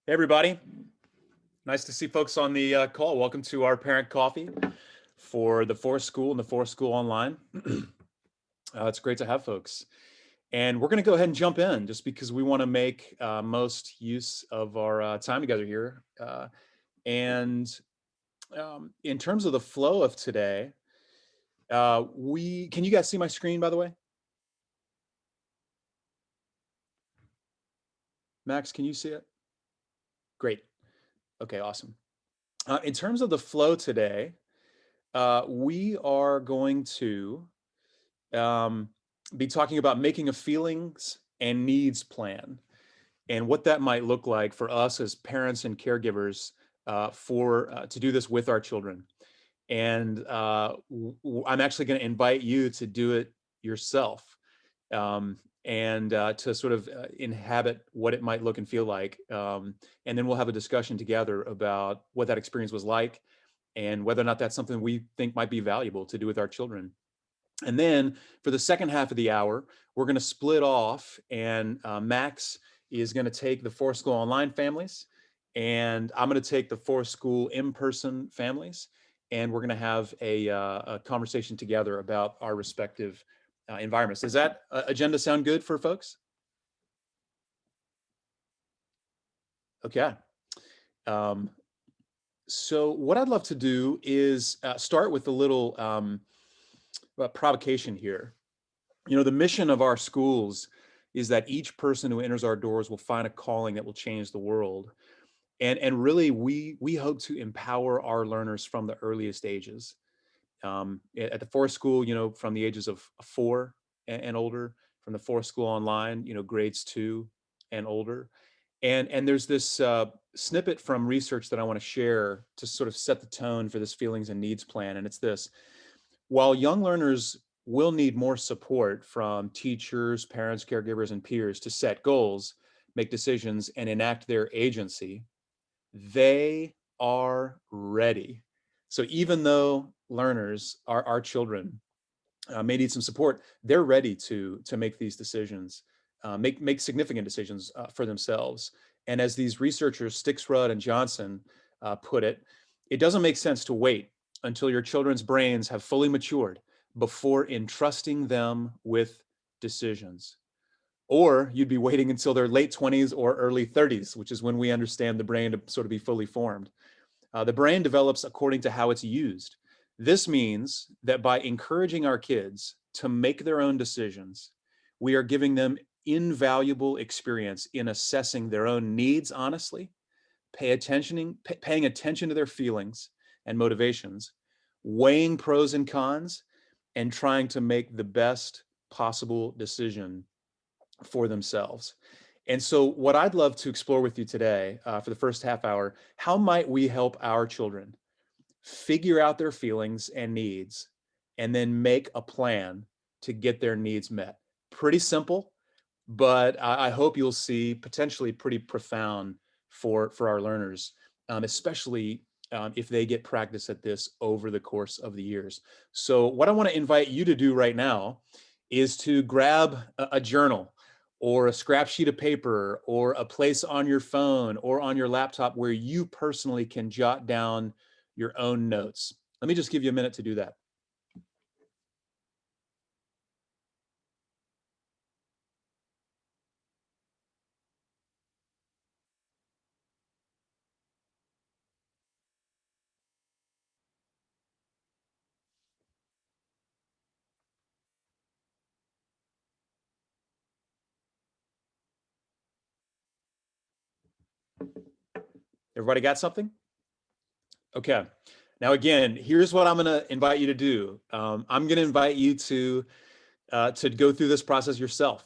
Hey everybody, nice to see folks on the call. Welcome to our parent coffee for the Forest School and the Forest School Online. It's great to have folks. And we're going to go ahead and jump in just because we want to make most use of our time together here. And in terms of the flow of today, can you guys see my screen, by the way? Max, can you see it? Great. Okay, awesome. In terms of the flow today, we are going to um, be talking about making a feelings and needs plan and what that might look like for us as parents and caregivers for to do this with our children. And I'm actually going to invite you to do it yourself and to sort of inhabit what it might look and feel like. And then we'll have a discussion together about what that experience was like and whether or not that's something we think might be valuable to do with our children. And then for the second half of the hour, we're going to split off, and Max is going to take the Forest School Online families, and I'm going to take the Forest School in-person families, and we're going to have a conversation together about our respective environments. Does that agenda sound good for folks? Okay. Um, so what I'd love to do is start with a little provocation here. You know, the mission of our schools is that each person who enters our doors will find a calling that will change the world. And really, we hope to empower our learners from the earliest ages. At the Forest School, you know, from the ages of 4 and older, from the Forest School Online, you know, grades 2 and older. And there's this snippet from research that I want to share to sort of set the tone for this feelings and needs plan. And it's this: while young learners will need more support from teachers, parents, caregivers, and peers to set goals, make decisions, and enact their agency, they are ready. So even though learners, our children, may need some support, they're ready to make these decisions, make significant decisions for themselves. And as these researchers, Stixrud and Johnson, put it, it doesn't make sense to wait until your children's brains have fully matured before entrusting them with decisions. Or you'd be waiting until their late 20s or early 30s, which is when we understand the brain to sort of be fully formed. The brain develops according to how it's used. This means that by encouraging our kids to make their own decisions, we are giving them invaluable experience in assessing their own needs honestly, paying attention to their feelings and motivations, weighing pros and cons, and trying to make the best possible decision for themselves. And so, what I'd love to explore with you today for the first half hour, how might we help our children figure out their feelings and needs and then make a plan to get their needs met? Pretty simple, but I hope you'll see potentially pretty profound for our learners, especially if they get practice at this over the course of the years. So, what I want to invite you to do right now is to grab a journal or a scrap sheet of paper or a place on your phone or on your laptop where you personally can jot down your own notes. Let me just give you a minute to do that. Everybody got something? Okay. Now, again, here's what I'm going to invite you to do. I'm going to invite you to go through this process yourself,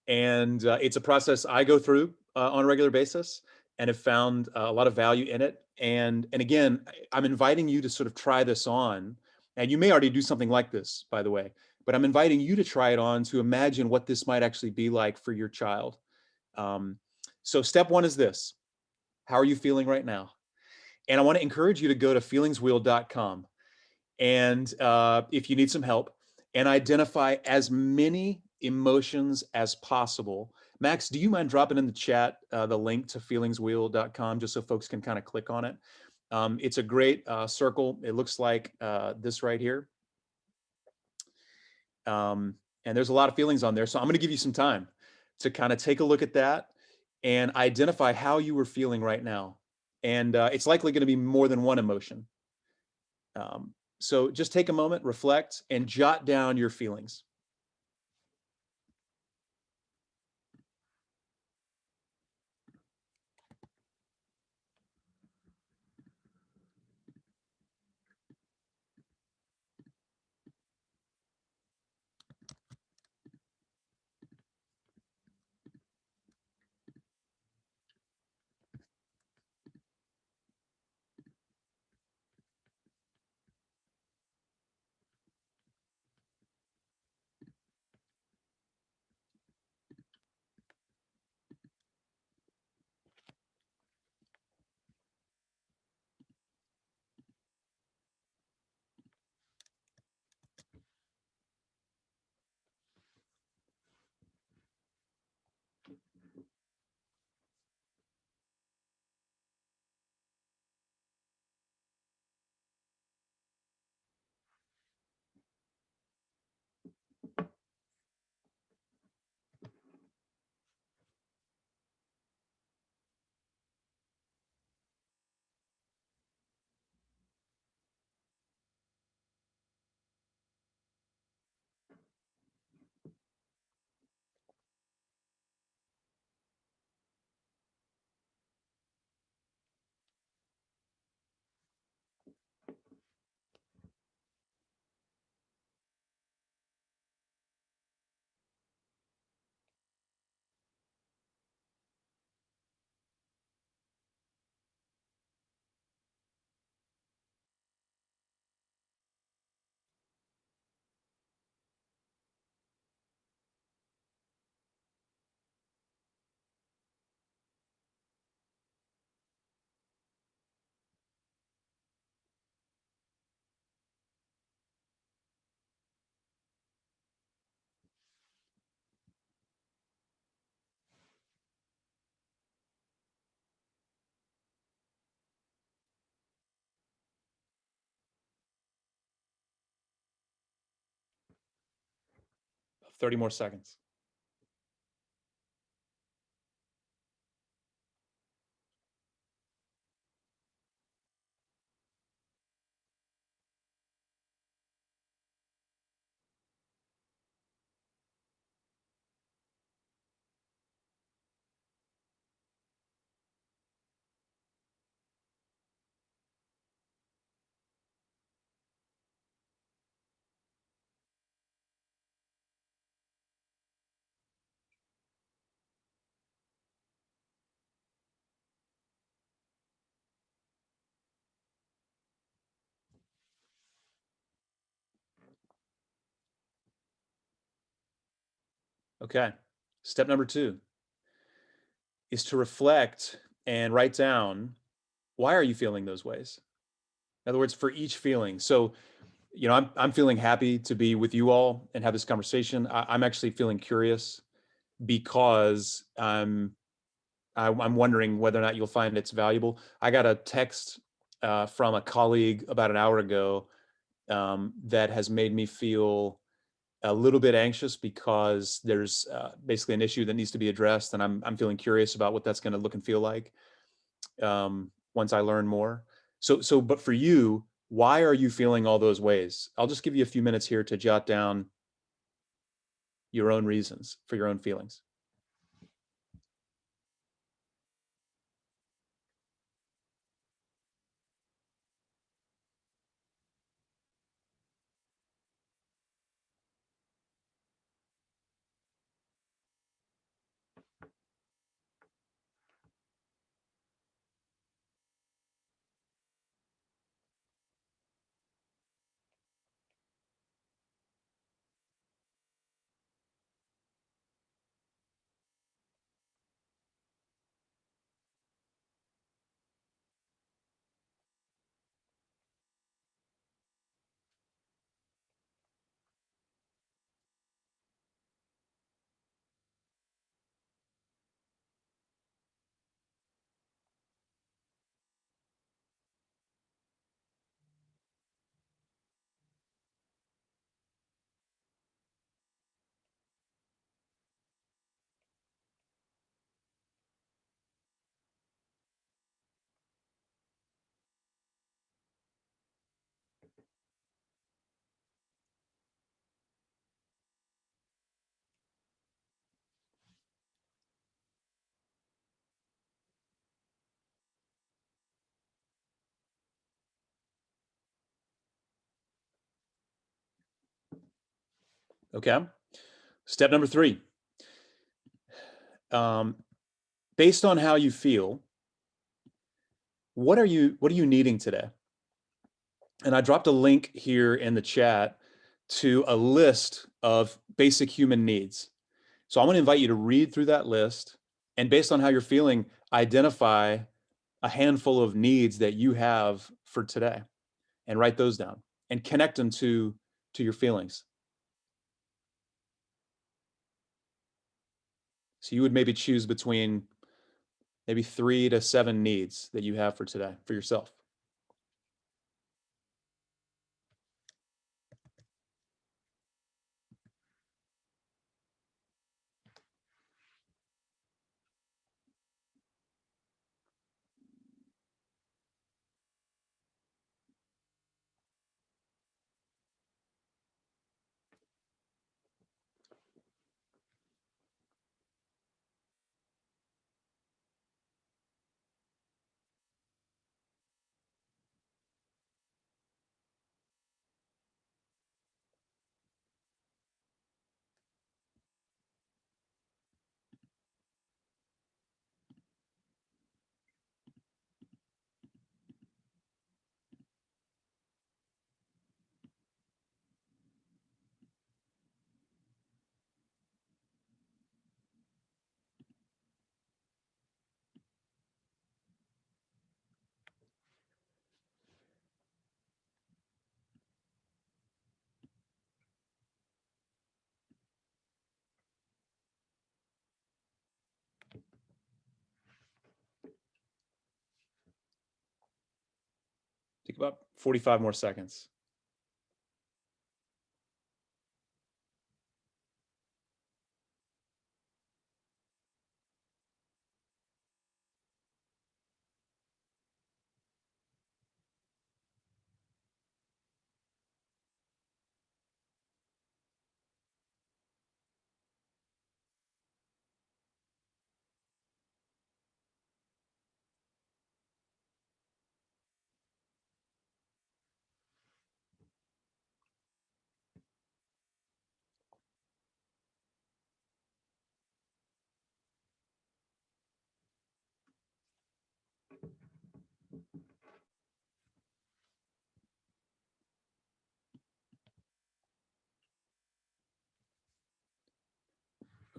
and it's a process I go through on a regular basis, and have found a lot of value in it. And again, I'm inviting you to sort of try this on, and you may already do something like this, by the way. But I'm inviting you to try it on to imagine what this might actually be like for your child. Um, so, step one is this: how are you feeling right now? And I want to encourage you to go to feelingswheel.com. And if you need some help, and identify as many emotions as possible. Max, do you mind dropping in the chat the link to feelingswheel.com just so folks can kind of click on it? It's a great circle. It looks like this right here. And there's a lot of feelings on there. So I'm going to give you some time to kind of take a look at that and identify how you were feeling right now. And it's likely going to be more than one emotion. So just take a moment, reflect, and jot down your feelings. About 30 more seconds. Okay. Step number 2 is to reflect and write down, why are you feeling those ways? In other words, for each feeling. So, I'm feeling happy to be with you all and have this conversation. I'm actually feeling curious because I'm wondering whether or not you'll find it's valuable. I got a text from a colleague about an hour ago that has made me feel a little bit anxious because there's basically an issue that needs to be addressed, and I'm feeling curious about what that's going to look and feel like once I learn more. But for you, why are you feeling all those ways? I'll just give you a few minutes here to jot down your own reasons for your own feelings. Okay. Step number three. Um, Based on how you feel, what are you needing today? And I dropped a link here in the chat to a list of basic human needs. So I'm going to invite you to read through that list and based on how you're feeling, identify a handful of needs that you have for today and write those down and connect them to your feelings. So you would maybe choose between maybe 3 to 7 needs that you have for today for yourself. Take about 45 more seconds.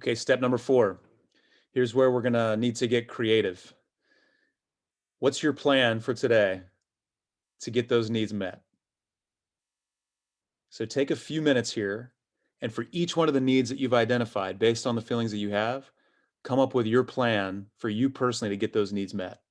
Okay, step number 4. Here's where we're going to need to get creative. What's your plan for today to get those needs met? So take a few minutes here, and for each one of the needs that you've identified based on the feelings that you have, come up with your plan for you personally to get those needs met. –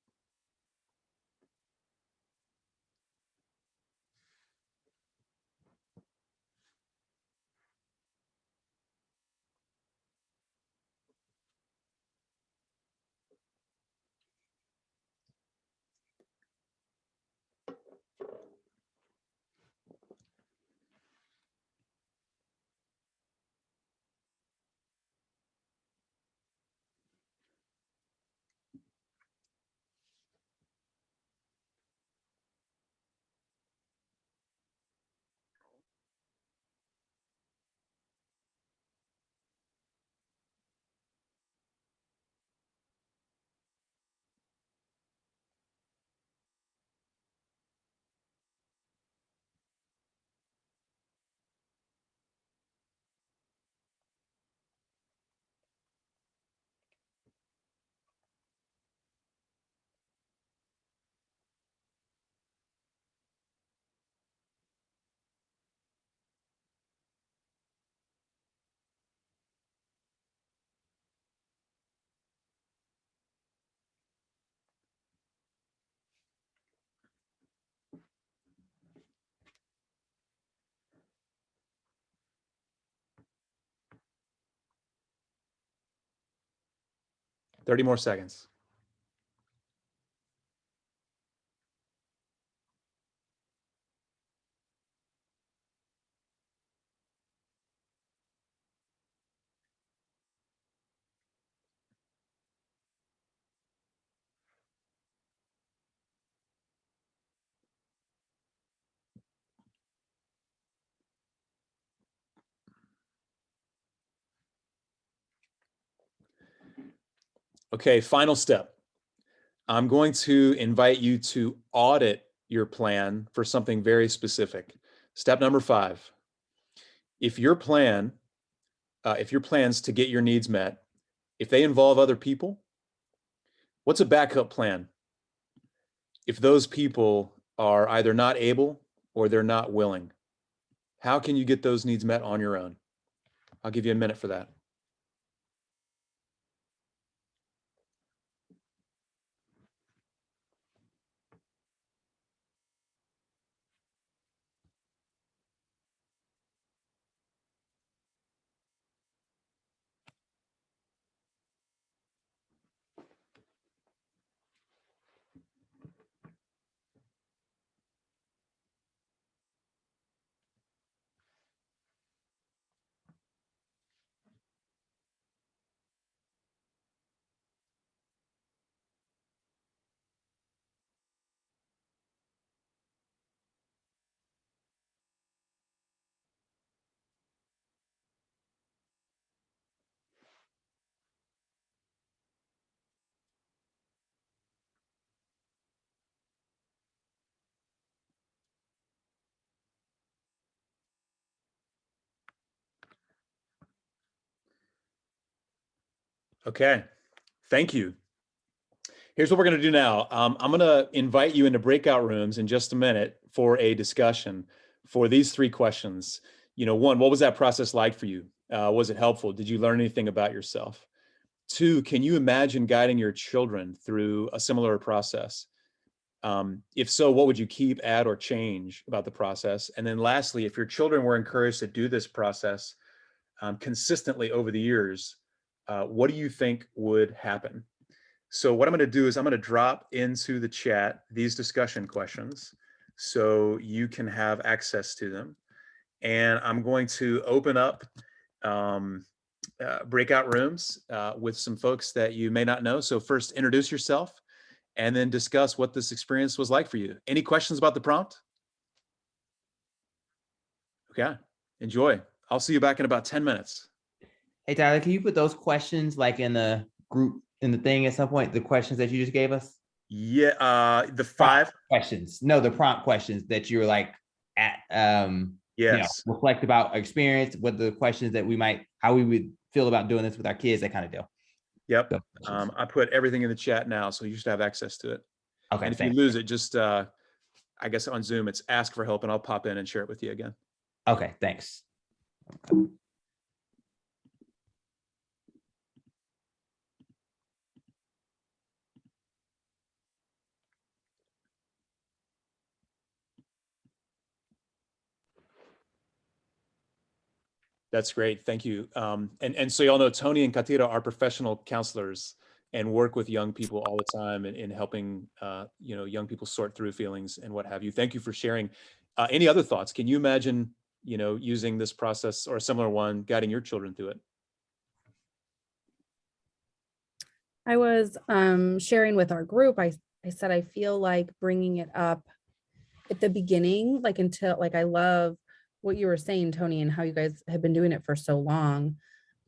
30 more seconds. Okay, final step. I'm going to invite you to audit your plan for something very specific. Step number 5. If your plan, if your plans to get your needs met, if they involve other people, what's a backup plan? If those people are either not able or they're not willing, how can you get those needs met on your own? I'll give you a minute for that. Okay, thank you. Here's what we're going to do now. I'm going to invite you into breakout rooms in just a minute for a discussion for these 3 questions. One, what was that process like for you? Was it helpful? Did you learn anything about yourself? 2, can you imagine guiding your children through a similar process? If so, what would you keep, add, or change about the process? And then lastly, if your children were encouraged to do this process consistently over the years, what do you think would happen? So what I'm going to do is I'm going to drop into the chat these discussion questions so you can have access to them. And I'm going to open up breakout rooms with some folks that you may not know. So first, introduce yourself and then discuss what this experience was like for you. Any questions about the prompt? Okay, enjoy. I'll see you back in about 10 minutes. Hey, Tyler, can you put those questions like in the group in the thing at some point? The questions that you just gave us? Yeah, the 5 prompt questions. No, the prompt questions that you're like at yes. reflect about experience, what the questions that we might, how we would feel about doing this with our kids, that kind of deal. Yep. I put everything in the chat now, so you should have access to it. Okay. And if you lose it, just I guess on Zoom, it's ask for help and I'll pop in and share it with you again. Okay, thanks. Okay. That's great. Thank you. And so y'all know Tony and Katira are professional counselors and work with young people all the time in helping young people sort through feelings and what have you. Thank you for sharing. Any other thoughts? Can you imagine using this process or a similar one, guiding your children through it? I was sharing with our group, I said, I feel like bringing it up at the beginning, like I love what you were saying, Tony, and how you guys have been doing it for so long.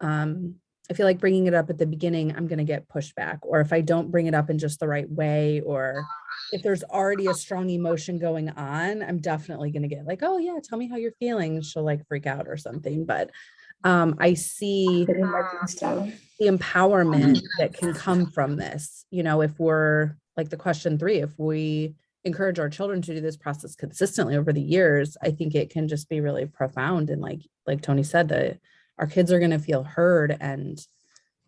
I feel like bringing it up at the beginning, I'm going to get pushback, or if I don't bring it up in just the right way, or if there's already a strong emotion going on, I'm definitely going to get like, oh yeah, tell me how you're feeling. She'll like freak out or something. But I see the empowerment that can come from this. If we're like the question 3, if we encourage our children to do this process consistently over the years, I think it can just be really profound. And like Tony said, that our kids are going to feel heard, and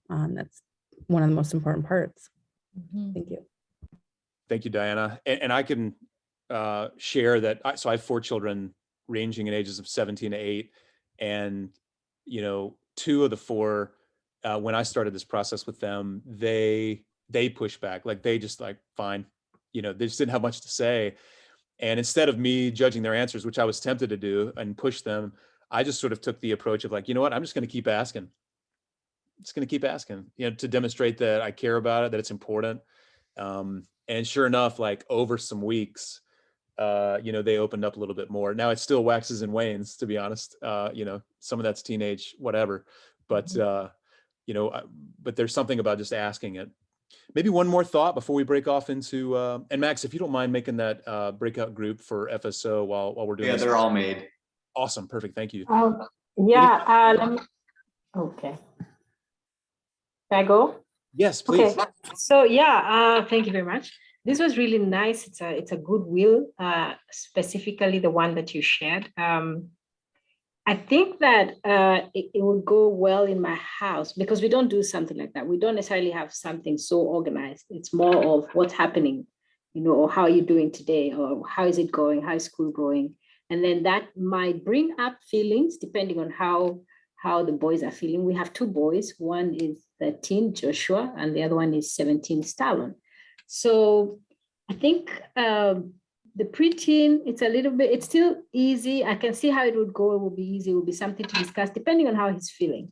that's one of the most important parts. Thank you. Thank you, Diana. And I can share that. So I have 4 children ranging in ages of 17 to 8. And, 2 of the 4, when I started this process with them, they pushed back. Like they just like, fine, they just didn't have much to say. And instead of me judging their answers, which I was tempted to do and push them, I just sort of took the approach of like, you know what, I'm just going to keep asking. Just going to keep asking, to demonstrate that I care about it, that it's important. And sure enough, like over some weeks, they opened up a little bit more. Now it still waxes and wanes, to be honest. Some of that's teenage, whatever. But, but there's something about just asking it Maybe one more thought before we break off into, and Max, if you don't mind making that breakout group for FSO while we're doing Yeah, this. they're all made. Awesome. Perfect. Thank you. Yeah. Okay. Can I go? Yes, please. Okay. So yeah, thank you very much. This was really nice. It's a good will, specifically the one that you shared. I think that it would go well in my house because we don't do something like that. We don't necessarily have something so organized. It's more of what's happening, or how are you doing today, or how is it going, how is school going, and then that might bring up feelings depending on how the boys are feeling. We have two boys. One is 13, Joshua, and the other one is 17, Stalin. So I think the preteen, it's still easy. I can see how it would go. It would be easy. It would be something to discuss depending on how he's feeling.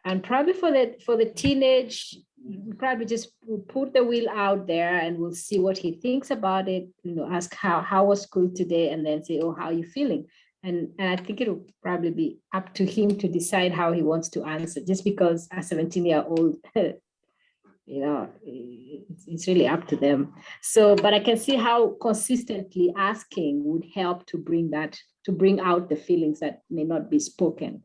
And probably for the teenage, we probably just put the wheel out there and we'll see what he thinks about it. Ask how was school today, and then say, oh, how are you feeling? And I think it'll probably be up to him to decide how he wants to answer. Just because a 17-year-old, it's really up to them. So, but I can see how consistently asking would help to bring out the feelings that may not be spoken.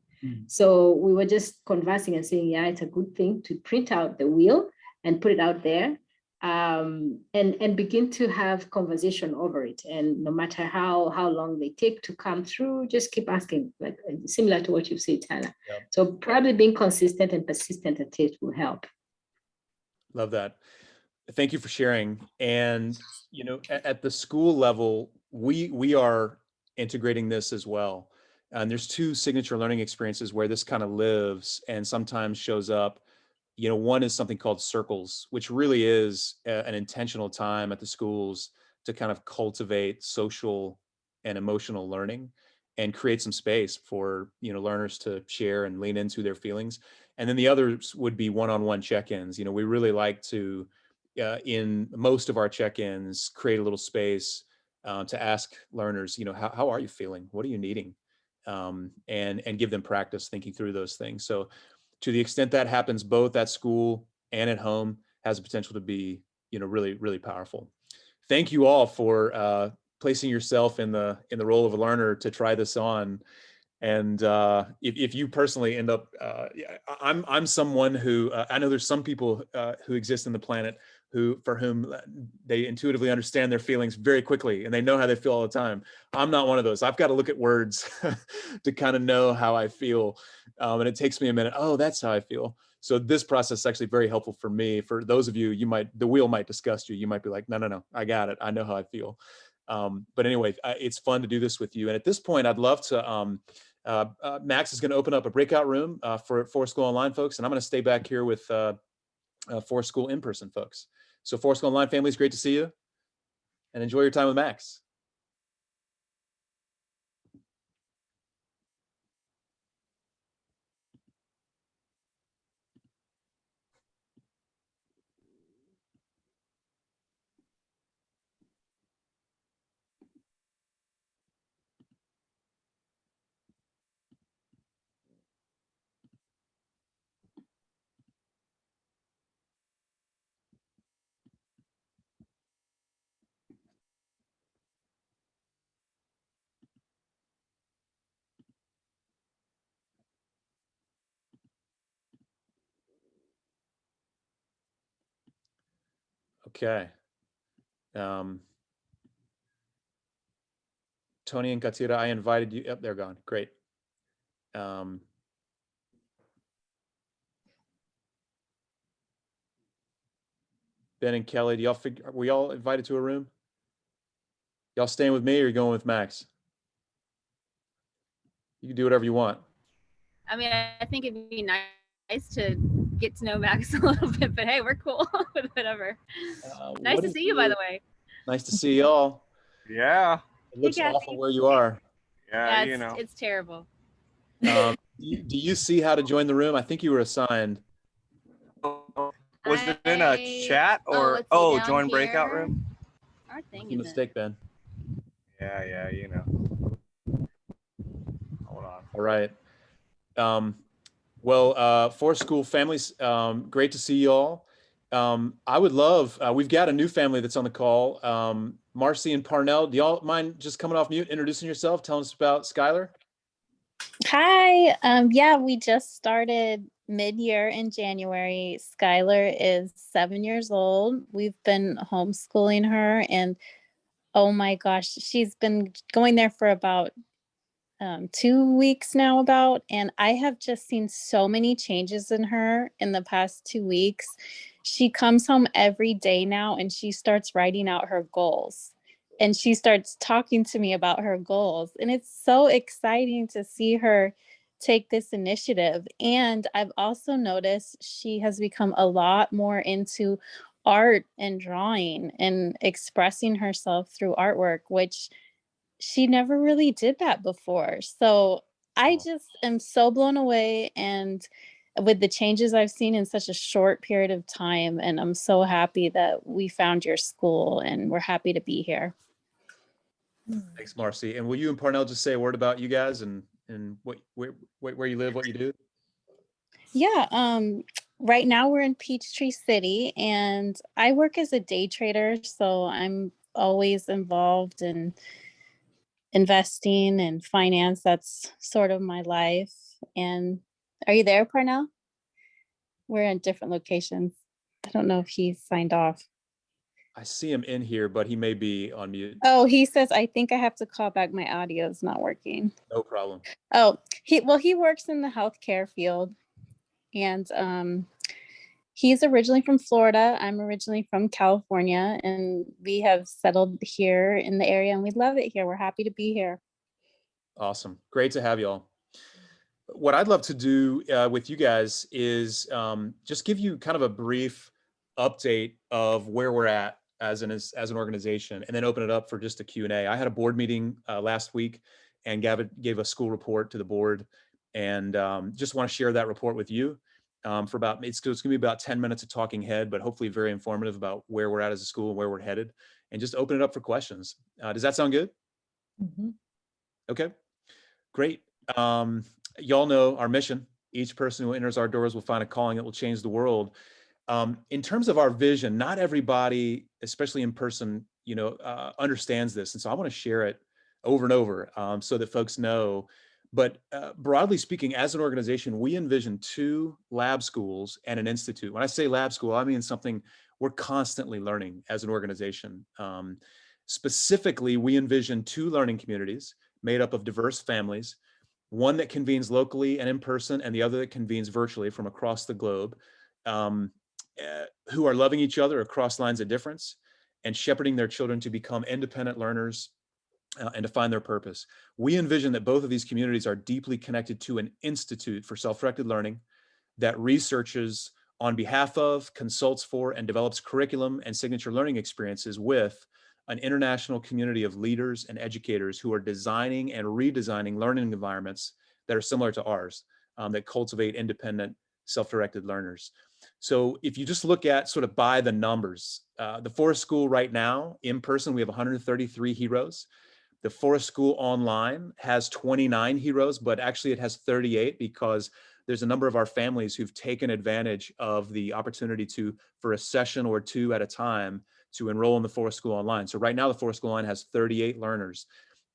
So we were just conversing and saying, yeah, it's a good thing to print out the will and put it out there, and begin to have conversation over it. And no matter how long they take to come through, just keep asking, like similar to what you said, Tyler. Yep. So probably being consistent and persistent at it will help. Love that. Thank you for sharing. And, at the school level, we are integrating this as well. And there's two signature learning experiences where this kind of lives and sometimes shows up. One is something called circles, which really is an intentional time at the schools to kind of cultivate social and emotional learning and create some space for, learners to share and lean into their feelings. And then the others would be one-on-one check-ins. We really like to, in most of our check-ins, create a little space to ask learners, how are you feeling? What are you needing? And give them practice thinking through those things. So to the extent that happens both at school and at home, has the potential to be, really, really powerful. Thank you all for placing yourself in the role of a learner to try this on. And if you personally end up, I'm someone who I know there's some people who exist in the planet for whom they intuitively understand their feelings very quickly and they know how they feel all the time. I'm not one of those. I've got to look at words to kind of know how I feel, and it takes me a minute. Oh, that's how I feel. So this process is actually very helpful for me. For those of you, the wheel might disgust you. You might be like, no, I got it. I know how I feel. But anyway, it's fun to do this with you. And at this point, I'd love to. Max is going to open up a breakout room for School Online folks, and I'm going to stay back here with School in-person folks. So School Online family, it's great to see you, and enjoy your time with Max. Okay. Tony and Katira, I invited you. Yep, they're gone. Great. Ben and Kelly, were y'all invited to a room? Y'all staying with me or you going with Max? You can do whatever you want. I mean, I think it'd be nice to get to know Max a little bit, but hey, we're cool with whatever. Nice to see you, by the way. Nice to see y'all. Yeah. It looks Hey, Kathy. awful where you are. Yeah, Yeah, it's terrible. Do you see how to join the room? I think you were assigned. Was it in a chat or join breakout room? Our thing Your is mistake, Ben. Yeah, Hold on. All right. Well, for school families, great to see you all. I would love, we've got a new family that's on the call. Marcy and Parnell, do y'all mind just coming off mute, introducing yourself, telling us about Skylar? Hi. Yeah, we just started mid-year in January. Skylar is 7 years old. We've been homeschooling her, and oh my gosh, she's been going there for about 2 weeks now and I have just seen so many changes in her in the past 2 weeks. She comes home every day now and she starts writing out her goals and she starts talking to me about her goals, and it's so exciting to see her take this initiative. And I've also noticed she has become a lot more into art and drawing and expressing herself through artwork, which she never really did that before. So I just am so blown away and with the changes I've seen in such a short period of time. And I'm so happy that we found your school and we're happy to be here. Thanks, Marcy. And will you and Parnell just say a word about you guys and where you live, what you do? Yeah. Right now we're in Peachtree City and I work as a day trader. So I'm always involved in investing and finance. That's sort of my life. And are you there, Parnell? We're in different locations. I don't know if he signed off. I see him in here, but he may be on mute. Oh, he says, I think I have to call back. My audio is not working. No problem. Oh, he works in the healthcare field. And he's originally from Florida. I'm originally from California. And we have settled here in the area and we love it here. We're happy to be here. Awesome. Great to have you all. What I'd love to do with you guys is just give you kind of a brief update of where we're at as an organization, and then open it up for just a Q&A. I had a board meeting last week and gave a school report to the board, and just want to share that report with you for about, it's going to be about 10 minutes of talking head, but hopefully very informative about where we're at as a school and where we're headed, and just open it up for questions. Does that sound good? Mm-hmm. Okay, great. Y'all know our mission. Each person who enters our doors will find a calling that will change the world. In terms of our vision, not everybody, especially in person, understands this. And so I want to share it over and over so that folks know. But broadly speaking, as an organization, we envision 2 lab schools and an institute. When I say lab school, I mean something we're constantly learning as an organization. Specifically, we envision 2 learning communities made up of diverse families, one that convenes locally and in person, and the other that convenes virtually from across the globe, who are loving each other across lines of difference and shepherding their children to become independent learners and to find their purpose. We envision that both of these communities are deeply connected to an institute for self-directed learning that researches on behalf of, consults for, and develops curriculum and signature learning experiences with an international community of leaders and educators who are designing and redesigning learning environments that are similar to ours, that cultivate independent, self-directed learners. So if you just look at sort of by the numbers, the Forest School right now, in person, we have 133 heroes. The Forest School online has 29 heroes, but actually it has 38 because there's a number of our families who've taken advantage of the opportunity for a session or 2 at a time, to enroll in the Forest School Online. So right now, the Forest School Online has 38 learners.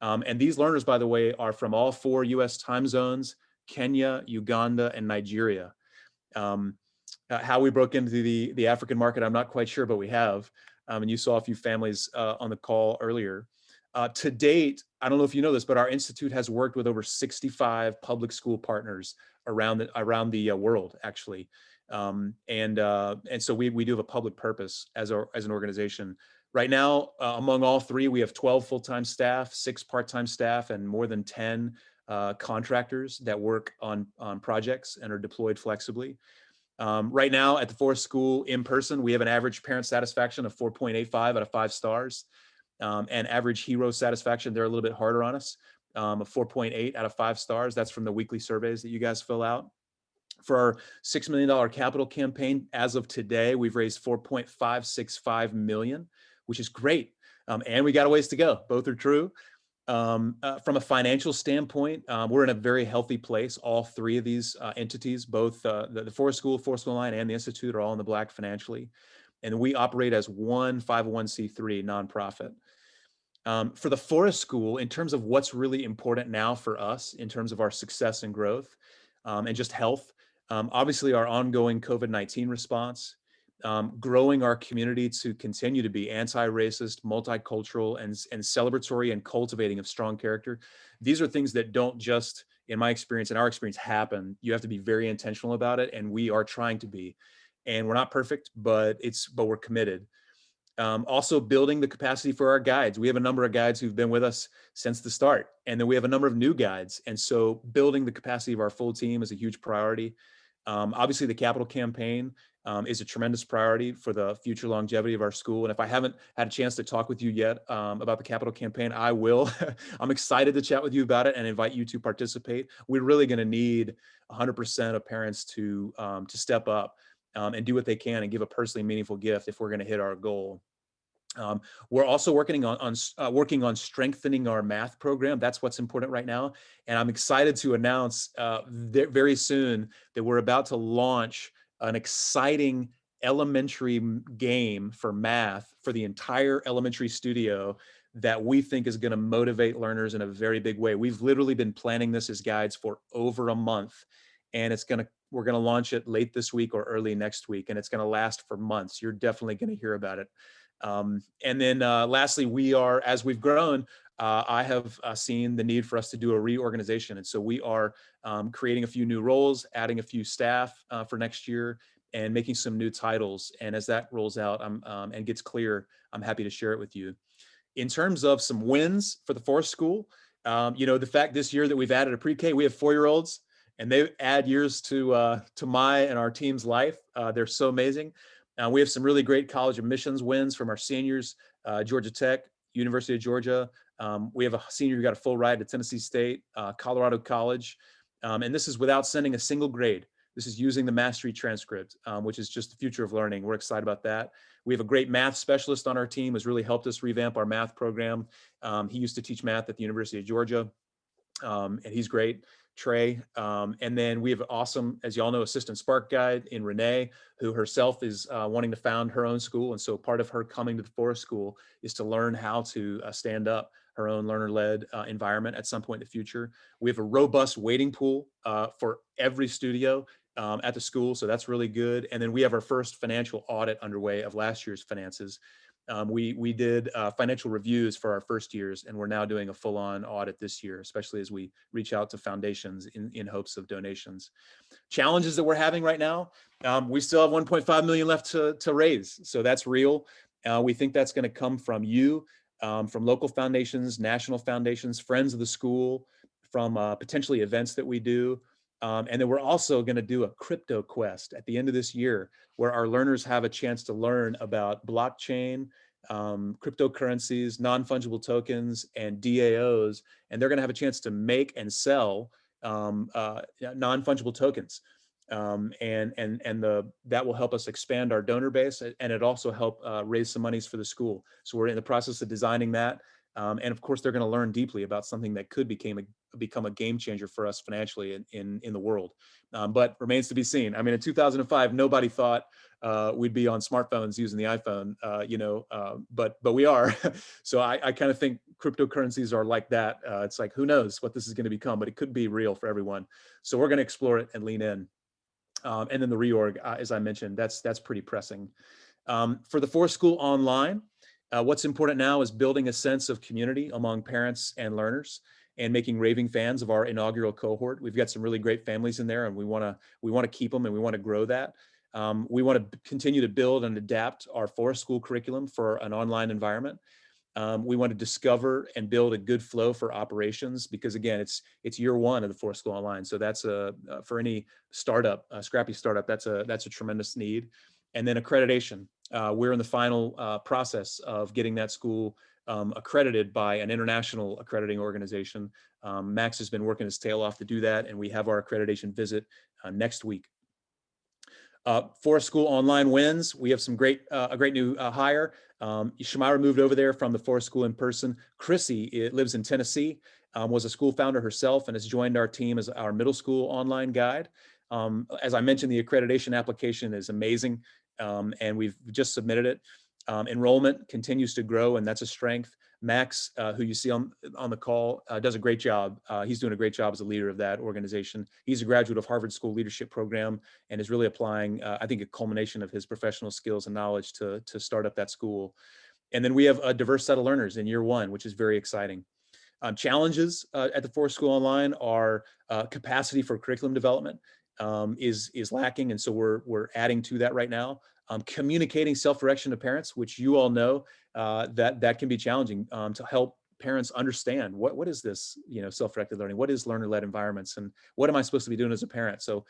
And these learners, by the way, are from all 4 US time zones, Kenya, Uganda, and Nigeria. How we broke into the African market, I'm not quite sure, but we have. And you saw a few families on the call earlier. To date, I don't know if you know this, but our institute has worked with over 65 public school partners around the world, actually. And so we do have a public purpose as an organization. Right now, among all 3, we have 12 full-time staff, 6 part-time staff, and more than 10 contractors that work on projects and are deployed flexibly. Right now at the Forest School in person, we have an average parent satisfaction of 4.85 out of 5 stars. And average hero satisfaction, they're a little bit harder on us, of 4.8 out of 5 stars. That's from the weekly surveys that you guys fill out. For our $6 million capital campaign, as of today, we've raised $4.565 million, which is great. And we got a ways to go. Both are true. From a financial standpoint, we're in a very healthy place. All three of these entities, both the Forest School Online, and the Institute, are all in the black financially. And we operate as one 501c3 nonprofit. For the Forest School, in terms of what's really important now for us, in terms of our success and growth, and just health, obviously our ongoing COVID-19 response, growing our community to continue to be anti-racist, multicultural, and celebratory and cultivating of strong character. These are things that don't just, in my experience, in our experience, happen. You have to be very intentional about it, and we are trying to be. And we're not perfect, but we're committed. Also building the capacity for our guides. We have a number of guides who've been with us since the start, and then we have a number of new guides. And so building the capacity of our full team is a huge priority. Obviously, the capital campaign is a tremendous priority for the future longevity of our school. And if I haven't had a chance to talk with you yet about the capital campaign, I will. I'm excited to chat with you about it and invite you to participate. We're really going to need 100% of parents to step up and do what they can and give a personally meaningful gift if we're going to hit our goal. We're also working on strengthening our math program. That's what's important right now. And I'm excited to announce very soon that we're about to launch an exciting elementary game for math for the entire elementary studio that we think is going to motivate learners in a very big way. We've literally been planning this as guides for over a month, and we're going to launch it late this week or early next week, and it's going to last for months. You're definitely going to hear about it. And then lastly, as we've grown, I have seen the need for us to do a reorganization. And so we are creating a few new roles, adding a few staff for next year, and making some new titles. And as that rolls out and gets clear, I'm happy to share it with you. In terms of some wins for the Forest School, the fact this year that we've added a pre-K, we have 4-year-olds, and they add years to my and our team's life. They're so amazing. We have some really great college admissions wins from our seniors, Georgia Tech, University of Georgia. We have a senior who got a full ride to Tennessee State, Colorado College. And this is without sending a single grade. This is using the mastery transcript, which is just the future of learning. We're excited about that. We have a great math specialist on our team who's really helped us revamp our math program. He used to teach math at the University of Georgia, and he's great. Trey. And then we have an awesome, as you all know, assistant Spark guide in Renee, who herself is wanting to found her own school. And so part of her coming to the Forest School is to learn how to stand up her own learner-led environment at some point in the future. We have a robust waiting pool for every studio at the school. So that's really good. And then we have our first financial audit underway of last year's finances. We did financial reviews for our first years, and we're now doing a full-on audit this year, especially as we reach out to foundations in hopes of donations. Challenges that we're having right now, we still have 1.5 million left to raise, so that's real. We think that's going to come from you, from local foundations, national foundations, friends of the school, from potentially events that we do. And then we're also going to do a crypto quest at the end of this year, where our learners have a chance to learn about blockchain, cryptocurrencies, non-fungible tokens, and DAOs. And they're going to have a chance to make and sell non-fungible tokens. That will help us expand our donor base, and it also help raise some monies for the school. So we're in the process of designing that. And of course, they're going to learn deeply about something that could become a game changer for us financially in the world, but remains to be seen. I mean, in 2005, nobody thought we'd be on smartphones using the iPhone, but we are. So I kind of think cryptocurrencies are like that. It's like, who knows what this is going to become, but it could be real for everyone. So we're going to explore it and lean in. And then the reorg, as I mentioned, that's pretty pressing. For the Forest School Online, what's important now is building a sense of community among parents and learners, and making raving fans of our inaugural cohort. We've got some really great families in there, and we want to keep them, and we want to grow that. We want to continue to build and adapt our Forest School curriculum for an online environment. We want to discover and build a good flow for operations, because again, it's year one of the Forest School Online. So that's for any startup, scrappy startup, that's a tremendous need. And then accreditation. We're in the final process of getting that school accredited by an international accrediting organization. Max has been working his tail off to do that, and we have our accreditation visit next week. Forest School Online wins. We have some a great new hire. Shamira moved over there from the Forest School in person. Chrissy lives in Tennessee, was a school founder herself and has joined our team as our middle school online guide. As I mentioned, the accreditation application is amazing, and we've just submitted it. Enrollment continues to grow, and that's a strength. Max, who you see on the call, does a great job. He's doing a great job as a leader of that organization. He's a graduate of Harvard School Leadership Program and is really applying, I think, a culmination of his professional skills and knowledge to start up that school. And then we have a diverse set of learners in year one, which is very exciting. Challenges at the Forest School Online are capacity for curriculum development is lacking, and so we're adding to that right now. Communicating self-direction to parents, which you all know that can be challenging, to help parents understand what is this, self-directed learning, what is learner-led environments, and what am I supposed to be doing as a parent? So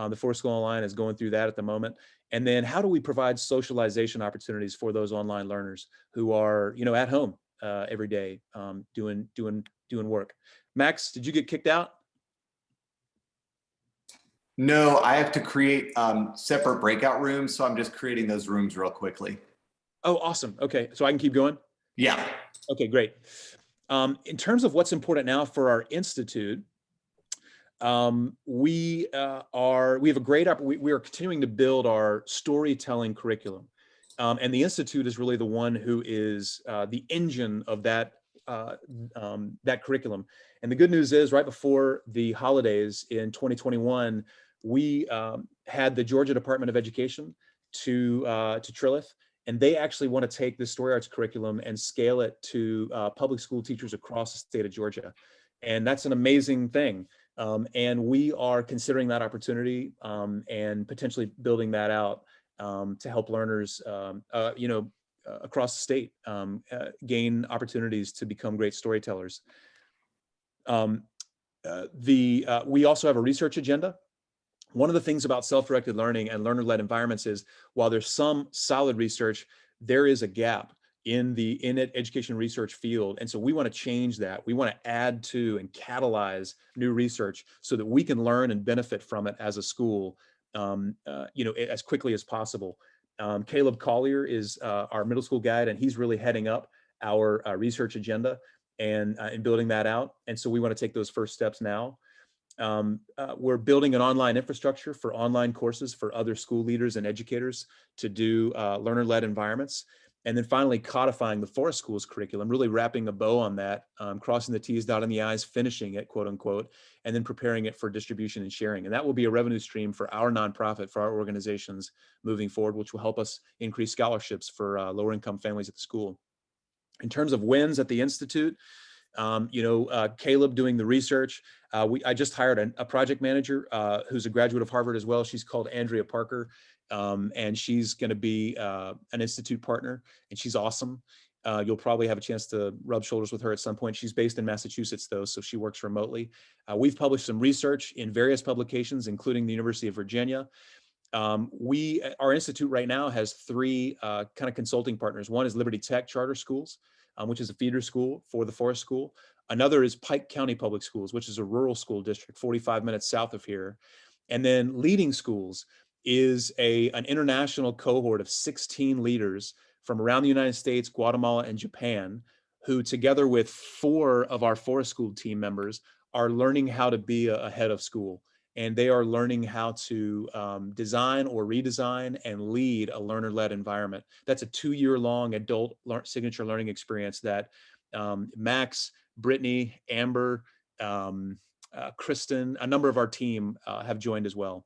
the Forest School Online is going through that at the moment. And then how do we provide socialization opportunities for those online learners who are at home every day doing work? Max, did you get kicked out? No, I have to create separate breakout rooms, so I'm just creating those rooms real quickly. Oh, awesome. Okay, so I can keep going? Yeah. Okay, great. In terms of what's important now for our institute, we have a great we are continuing to build our storytelling curriculum, and the institute is really the one who is the engine of that curriculum. And the good news is, right before the holidays in 2021, we had the Georgia Department of Education to Trilith, and they actually want to take the story arts curriculum and scale it to public school teachers across the state of Georgia. And that's an amazing thing. And we are considering that opportunity and potentially building that out to help learners, across the state gain opportunities to become great storytellers. We also have a research agenda. One of the things about self-directed learning and learner-led environments is, while there's some solid research, there is a gap in the education research field. And so we want to change that. We want to add to and catalyze new research so that we can learn and benefit from it as a school, as quickly as possible. Caleb Collier is our middle school guide, and he's really heading up our research agenda and building that out. And so we want to take those first steps now. We're building an online infrastructure for online courses for other school leaders and educators to do learner-led environments. And then finally, codifying the Forest Schools curriculum, really wrapping a bow on that, crossing the T's, dotting the I's, finishing it, quote unquote, and then preparing it for distribution and sharing. And that will be a revenue stream for our nonprofit, for our organizations moving forward, which will help us increase scholarships for lower income families at the school. In terms of wins at the Institute, Caleb doing the research. I just hired a project manager who's a graduate of Harvard as well. She's called Andrea Parker, and she's going to be an Institute partner, and she's awesome. You'll probably have a chance to rub shoulders with her at some point. She's based in Massachusetts, though, so she works remotely. We've published some research in various publications, including the University of Virginia. Our institute right now has three kind of consulting partners. One is Liberty Tech Charter Schools, which is a feeder school for the Forest School. Another is Pike County Public Schools, which is a rural school district 45 minutes south of here. And then Leading Schools is an international cohort of 16 leaders from around the United States, Guatemala, and Japan, who together with 4 of our Forest School team members are learning how to be a head of school. And they are learning how to design or redesign and lead a learner-led environment. That's a 2-year-long adult signature learning experience that Max, Brittany, Amber, Kristen, a number of our team have joined as well.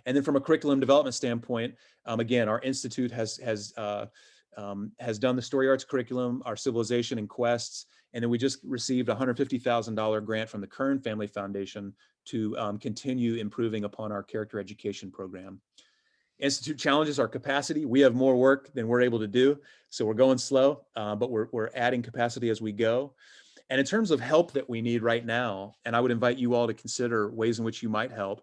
And then from a curriculum development standpoint, again, our institute has done the story arts curriculum, our civilization and quests, and then we just received a $150,000 grant from the Kern Family Foundation to continue improving upon our character education program. Institute challenges our capacity. We have more work than we're able to do, so we're going slow, but we're adding capacity as we go. And in terms of help that we need right now, and I would invite you all to consider ways in which you might help.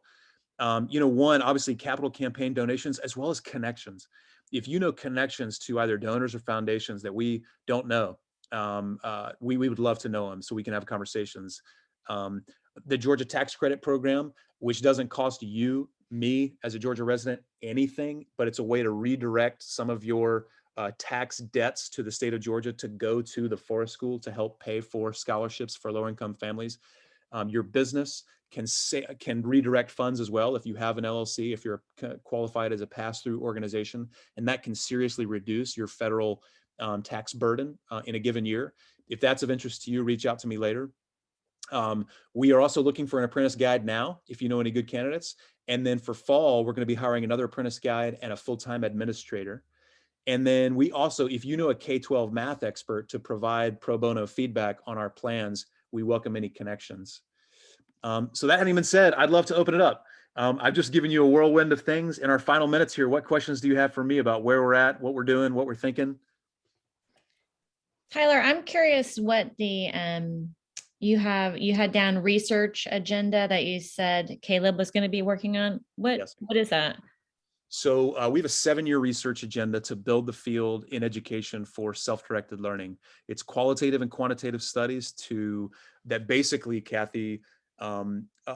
One, obviously capital campaign donations, as well as connections. If you know connections to either donors or foundations that we don't know, we would love to know them so we can have conversations. The Georgia Tax Credit Program, which doesn't cost you me as a Georgia resident anything, but it's a way to redirect some of your tax debts to the state of Georgia to go to the forest school to help pay for scholarships for low-income families. Your business can redirect funds as well if you have an LLC, if you're qualified as a pass-through organization, and that can seriously reduce your federal tax burden in a given year. If that's of interest to you, reach out to me later. We are also looking for an apprentice guide now, if you know any good candidates. And then for fall, we're going to be hiring another apprentice guide and a full-time administrator. And then we also, if you know a K-12 math expert to provide pro bono feedback on our plans, we welcome any connections. So that having been said, I'd love to open it up. I've just given you a whirlwind of things. In our final minutes here, what questions do you have for me about where we're at, what we're doing, what we're thinking? Tyler, I'm curious what the you had down research agenda that you said Caleb was going to be working on. Yes. What is that? So we have a 7-year research agenda to build the field in education for self-directed learning. It's qualitative and quantitative studies that basically, Kathy,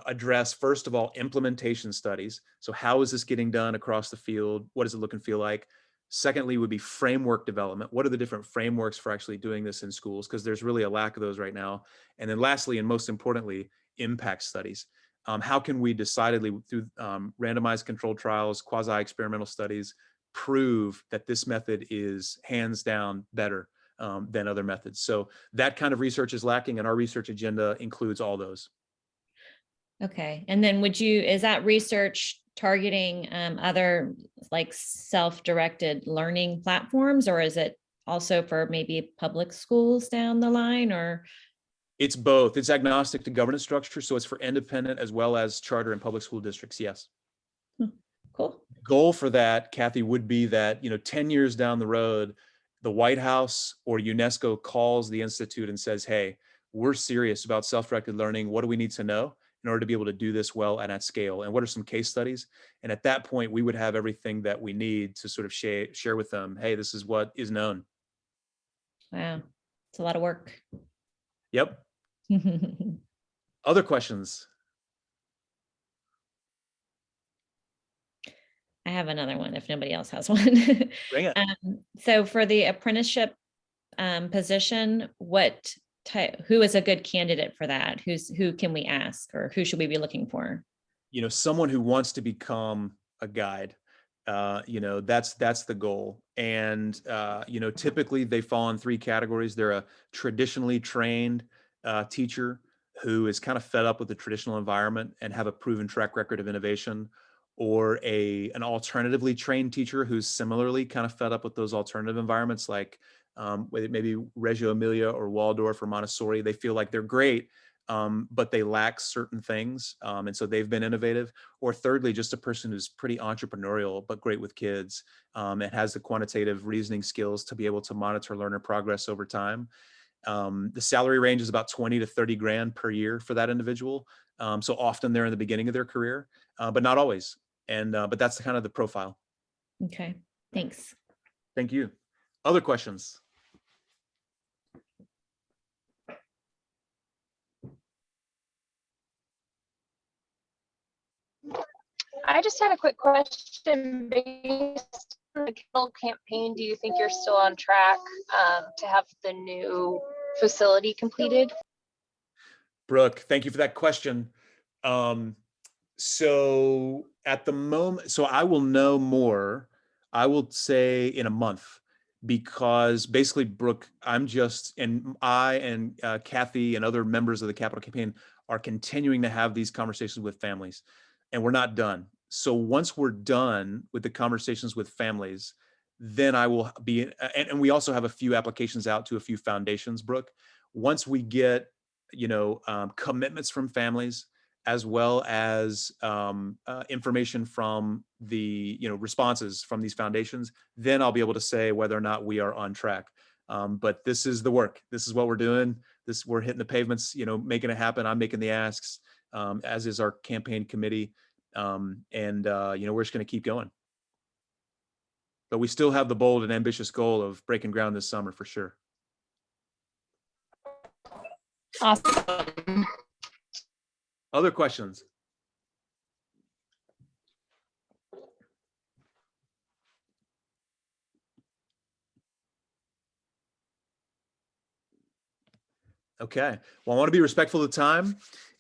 address, first of all, implementation studies. So how is this getting done across the field? What does it look and feel like? Secondly, would be framework development. What are the different frameworks for actually doing this in schools? Because there's really a lack of those right now. And then lastly, and most importantly, impact studies. How can we decidedly, through randomized controlled trials, quasi-experimental studies, prove that this method is hands down better than other methods? So that kind of research is lacking, and our research agenda includes all those. Okay. And then is that research targeting other like self-directed learning platforms, or is it also for maybe public schools down the line, or? It's both. It's agnostic to governance structure. So it's for independent as well as charter and public school districts. Yes. Cool. Goal for that, Kathy, would be that, 10 years down the road, the White House or UNESCO calls the Institute and says, hey, we're serious about self-directed learning. What do we need to know in order to be able to do this well and at scale? And what are some case studies? And at that point, we would have everything that we need to sort of share with them. Hey, this is what is known. Wow. It's a lot of work. Yep. Other questions? I have another one if nobody else has one. Bring it. So for the apprenticeship position, who is a good candidate for that? Who can we ask, or who should we be looking for? Someone who wants to become a guide. That's the goal. And typically they fall in 3 categories. They're a traditionally trained teacher who is kind of fed up with the traditional environment and have a proven track record of innovation, or an alternatively trained teacher who's similarly kind of fed up with those alternative environments, like maybe Reggio Emilia or Waldorf or Montessori. They feel like they're great, but they lack certain things. And so they've been innovative. Or thirdly, just a person who's pretty entrepreneurial, but great with kids, and has the quantitative reasoning skills to be able to monitor learner progress over time. The salary range is about 20 to 30 grand per year for that individual. So often they're in the beginning of their career, but not always. But that's kind of the profile. Okay, thanks. Thank you. Other questions? I just had a quick question. Based on the Kindle campaign, do you think you're still on track to have the new facility completed? Brooke, thank you for that question. So at the moment, so I will know more, I will say in a month, because basically, Brooke, I and Kathy and other members of the Capital Campaign are continuing to have these conversations with families, and we're not done. So once we're done with the conversations with families, then I will be, and we also have a few applications out to a few foundations, Brooke. Once we get, commitments from families, as well as information from the responses from these foundations, then I'll be able to say whether or not we are on track. But this is the work. This is what we're doing. We're hitting the pavements, making it happen. I'm making the asks, as is our campaign committee, and we're just going to keep going. But we still have the bold and ambitious goal of breaking ground this summer for sure. Awesome. Other questions? Okay. Well, I want to be respectful of the time,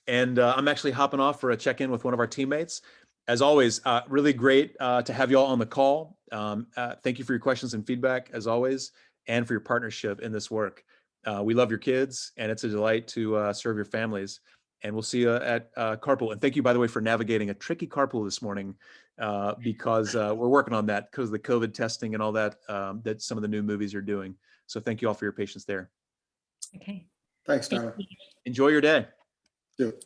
and I'm actually hopping off for a check-in with one of our teammates. As always, really great to have you all on the call. Thank you for your questions and feedback, as always, and for your partnership in this work. We love your kids, and it's a delight to serve your families. And we'll see you at carpool. And thank you, by the way, for navigating a tricky carpool this morning, because we're working on that because of the COVID testing and all that that some of the new movies are doing. So thank you all for your patience there. Okay. Thanks, Thank Tyler. you. Enjoy your day. Do it.